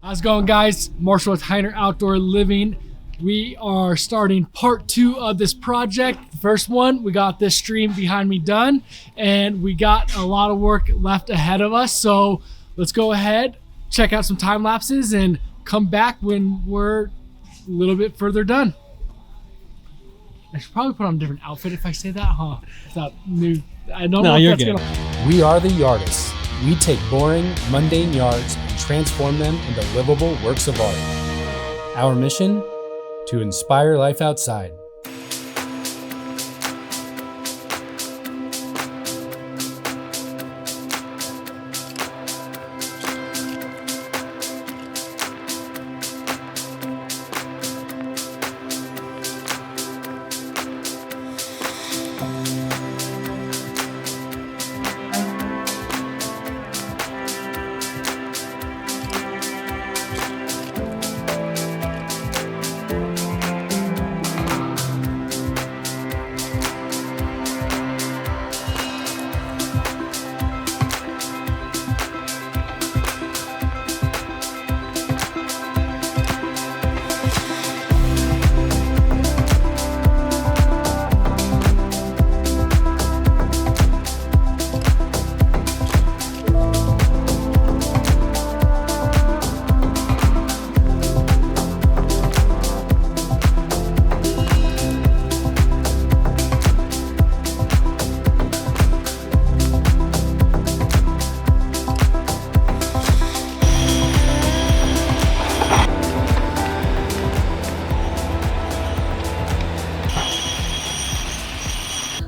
How's it going, guys? Marshall with Hiner Outdoor Living. We are starting part 2 of this project. The first one, we got this stream behind me done, and we got a lot of work left ahead of us. So let's go ahead, check out some time lapses, and come back when we're a little bit further done. I should probably put on a different outfit if I say that, huh? Without new, I don't know if that's gonna... We are the yardists. We take boring, mundane yards and transform them into livable works of art. Our mission? To inspire life outside.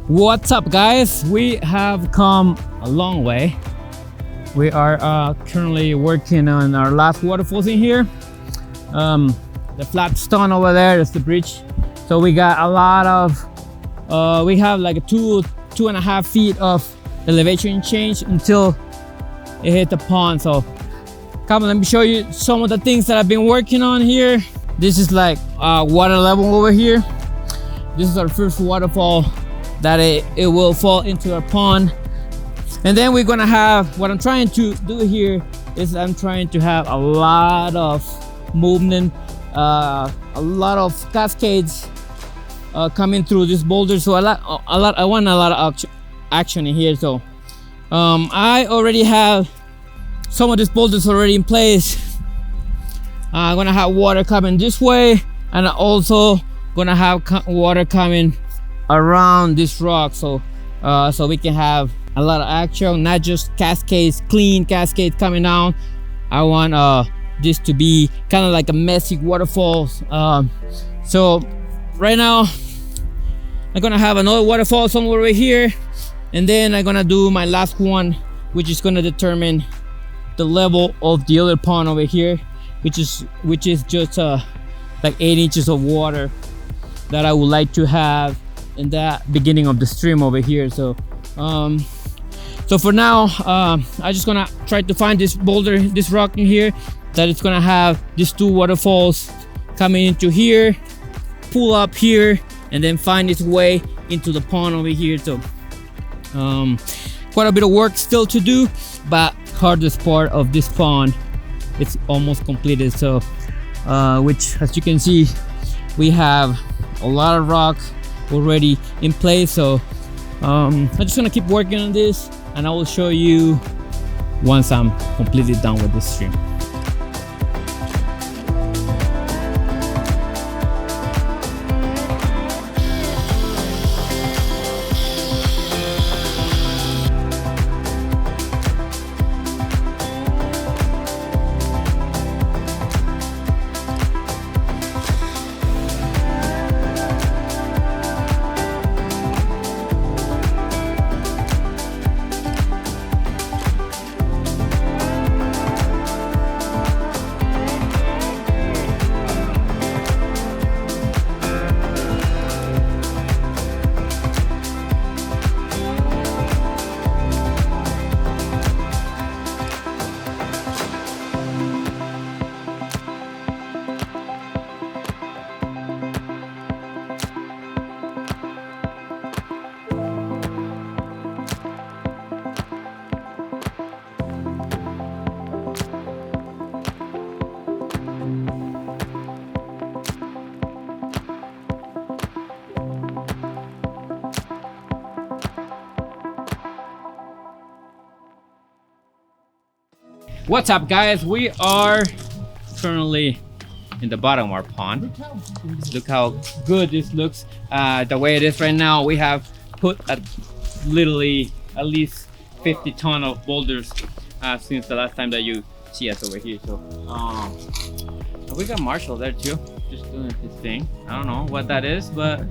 What's up, guys? We have come a long way. We are currently working on our last waterfalls in here. The flat stone over there is the bridge. So we got a lot of we have like 2.5 feet of elevation change until it hit the pond. So come on, let me show you some of the things that I've been working on here. This is like water level over here. This is our first waterfall that it will fall into our pond. And then we're gonna have, what I'm trying to do here is I'm trying to have a lot of movement, a lot of cascades coming through this boulder. So I want a lot of action in here. So I already have some of these boulders already in place. I'm gonna have water coming this way, and I'm also gonna have water coming around this rock, so we can have a lot of action, not just cascades, clean cascades coming down. I want this to be kind of like a messy waterfalls. So right now I'm gonna have another waterfall somewhere over here, and then I'm gonna do my last one, which is gonna determine the level of the other pond over here, which is just like 8 inches of water that I would like to have in that beginning of the stream over here. So so for now I'm just gonna try to find this boulder, this rock in here, that it's gonna have these 2 waterfalls coming into here, pull up here, and then find its way into the pond over here. So quite a bit of work still to do, but hardest part of this pond, it's almost completed. So which, as you can see, we have a lot of rock already in place. So I'm just gonna keep working on this, and I will show you once I'm completely done with this stream. What's up, guys? We are currently in the bottom of our pond. Look how good this looks. The way it is right now, we have put literally at least 50 ton of boulders since the last time that you see us over here. So we got Marshall there too, just doing his thing. I don't know what that is, but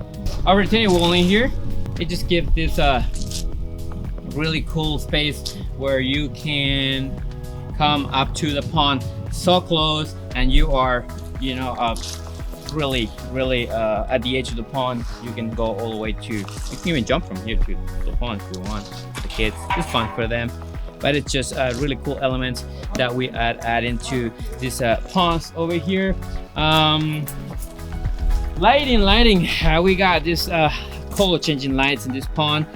our retaining wall in here, it just gives this really cool space where you can come up to the pond so close, and you are, you know, really at the edge of the pond. You can go all the way to, you can even jump from here to the pond if you want. The kids, it's fun for them, but it's just a really cool element that we add into this ponds over here. Lighting, we got this color changing lights in this pond.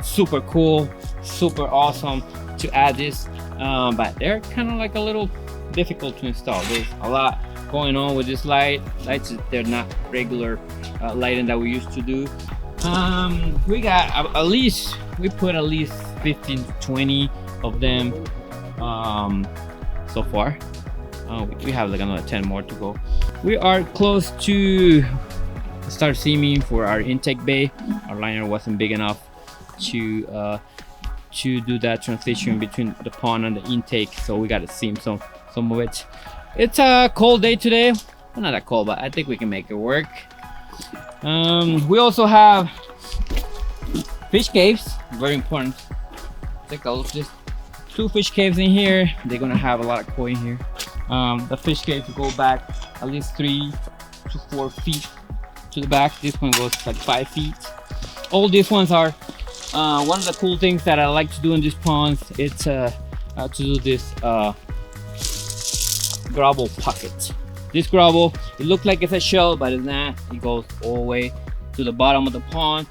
Super cool, super awesome to add this, but they're kind of like a little difficult to install. There's a lot going on with this lights. They're not regular lighting that we used to do. We got we put at least 15 to 20 of them so far. We have like another 10 more to go. We are close to start seaming for our intake bay. Our liner wasn't big enough to do that transition between the pond and the intake, so we got to seam some of it. It's a cold day today. Well, not that cold, but I think we can make it work. We also have fish caves, very important. Take a look, just 2 fish caves in here. They're gonna have a lot of koi in here. The fish caves go back at least 3 to 4 feet to the back. This one goes like 5 feet. All these ones are one of the cool things that I like to do in these ponds. It's to do this gravel pocket. This gravel, it looks like it's a shell, but it's not. It goes all the way to the bottom of the pond.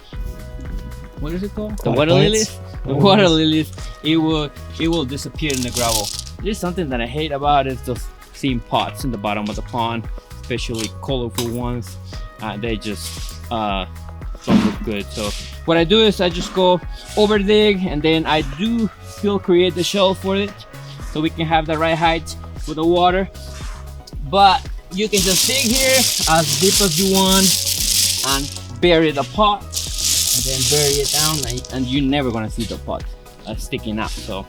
What is it called? The water lilies. The water lilies. It will disappear in the gravel. This is something that I hate about is those seam pots in the bottom of the pond, especially colorful ones. They just don't look good. So what I do is I just go over dig, and then I do still create the shell for it, so we can have the right height for the water. But you can just dig here as deep as you want and bury the pot, and then bury it down, and you're never gonna see the pot sticking up. So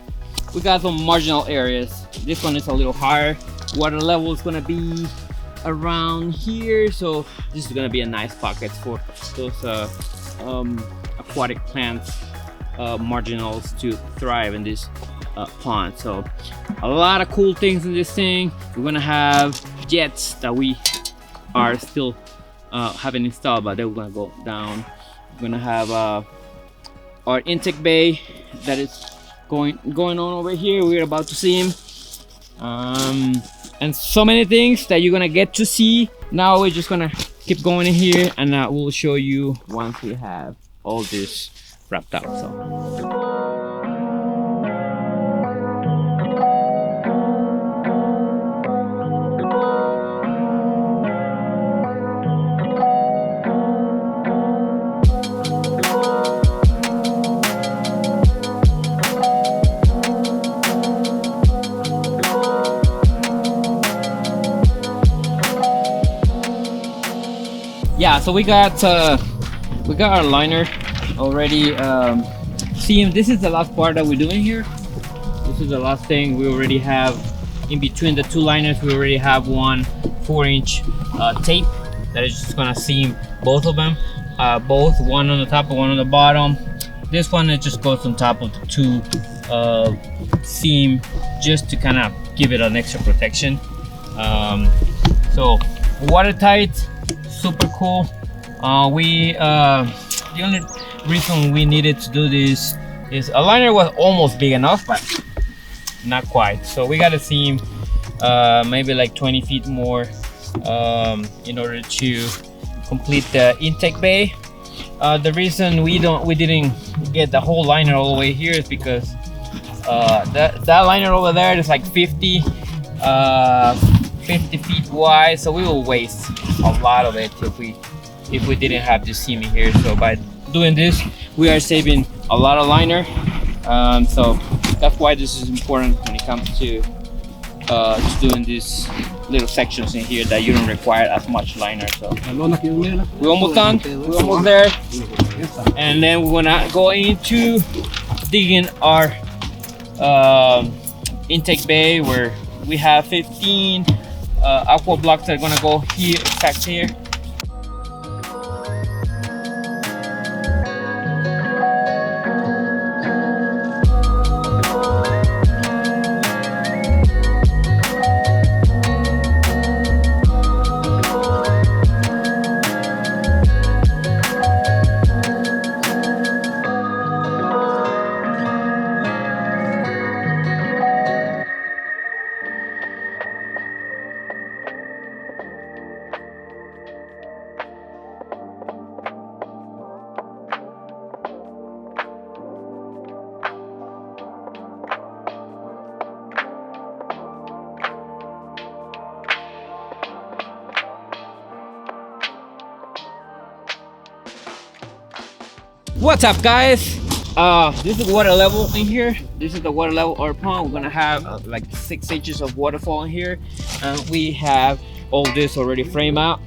we got some marginal areas. This one is a little higher. Water level is gonna be around here, so this is gonna be a nice pocket for those aquatic plants, marginals, to thrive in this pond. So a lot of cool things in this thing. We're gonna have jets that we are still haven't installed, but they're gonna go down. We're gonna have our intake bay that is going on over here. We're about to see him, and so many things that you're gonna get to see. Now we're just gonna keep going in here, and we'll show you once we have all this wrapped up. So yeah, so we got our liner already seamed. This is the last part that we're doing here. This is the last thing. We already have in between the 2 liners, we already have one 4-inch tape that is just gonna seam both of them, both, one on the top and one on the bottom. This one, it just goes on top of the 2 seam, just to kind of give it an extra protection. So watertight, super cool. The only reason we needed to do this is a liner was almost big enough, but not quite. So we got to seam maybe like 20 feet more in order to complete the intake bay. The reason we didn't get the whole liner all the way here is because that liner over there is like 50 feet wide, so we will waste a lot of it if we didn't have this seam in here. So by doing this, we are saving a lot of liner. So That's why this is important when it comes to doing these little sections in here that you don't require as much liner. So we're almost done. We're almost there, and then we're gonna go into digging our intake bay where we have 15 aqua blocks that are gonna go here, exact here. What's up, guys? This is water level in here. This is the water level of our pond. We're gonna have like 6 inches of waterfall in here, and we have all this already framed out.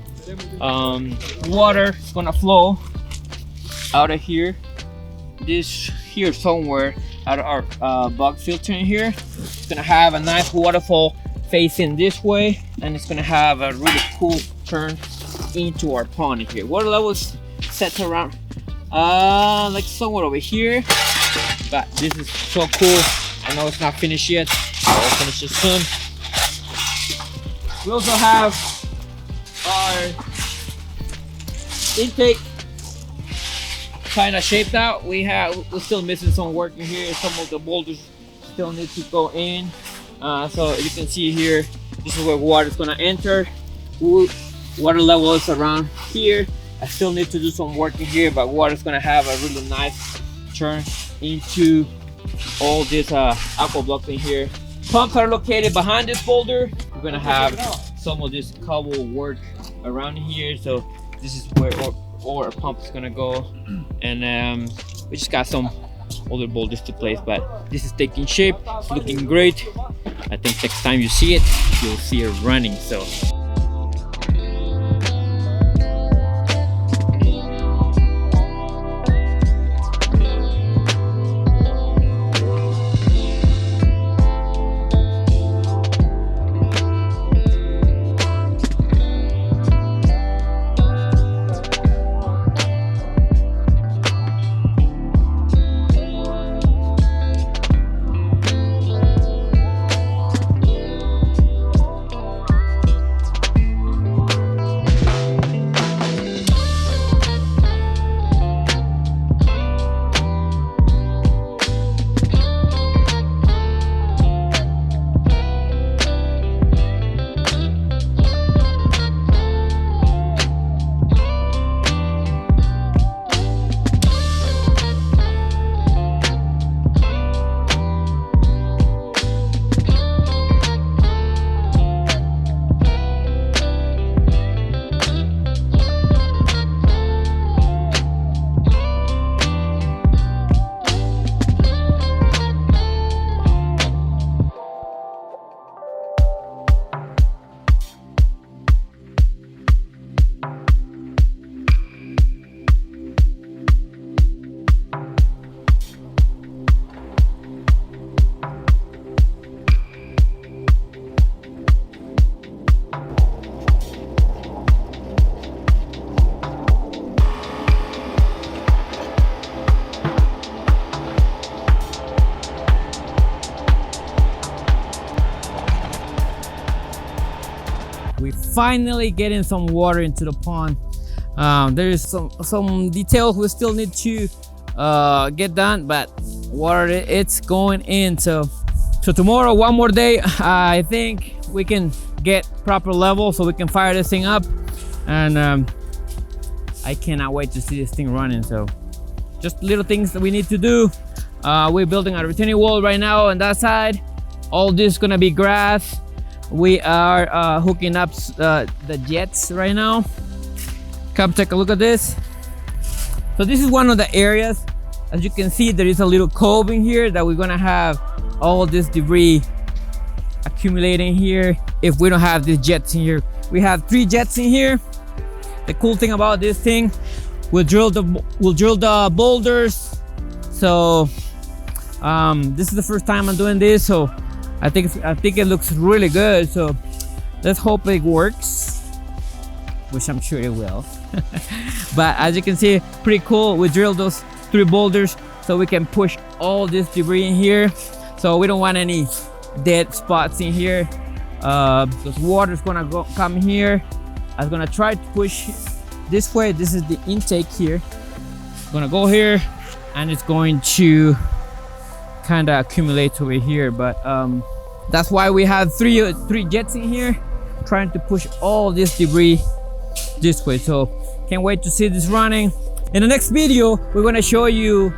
Water is gonna flow out of here. This here somewhere out of our bog filter in here. It's gonna have a nice waterfall facing this way, and it's gonna have a really cool turn into our pond in here. Water level is set around like somewhere over here, but this is so cool. I know it's not finished yet. I'll finish it soon. We also have our intake kind of shaped out. We're still missing some work in here. Some of the boulders still need to go in. So you can see here, this is where water is gonna enter. Water level is around here. I still need to do some work in here, but water is gonna have a really nice turn into all these aqua blocks in here. Pumps are located behind this boulder. We're gonna have some of this cobble work around here, so this is where our pump is gonna go. And we just got some other boulders to place, but this is taking shape. It's looking great. I think next time you see it, you'll see it running. So. We finally getting some water into the pond. There is some details we still need to get done, but water it's going in. So tomorrow, one more day, I think we can get proper level so we can fire this thing up. And I cannot wait to see this thing running. So just little things that we need to do. We're building a retaining wall right now on that side. All this is gonna be grass. We are hooking up the jets right now. Come take a look at this. So this is one of the areas As you can see, there is a little cove in here that we're gonna have all this debris accumulating here if we don't have these jets in here. We have 3 jets in here. The cool thing about this thing, we'll drill the boulders. So this is the first time I'm doing this, so I think it looks really good. So let's hope it works, which I'm sure it will. But as you can see, pretty cool. We drilled those 3 boulders so we can push all this debris in here. So we don't want any dead spots in here. Because water is gonna come here. I'm gonna try to push this way. This is the intake here. Gonna go here, and it's going to kind of accumulate over here. But that's why we have three jets in here, trying to push all this debris this way. So can't wait to see this running. In the next video, we're gonna show you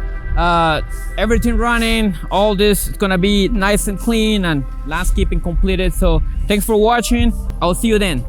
everything running. All this is gonna be nice and clean and landscaping completed. So thanks for watching. I'll see you then.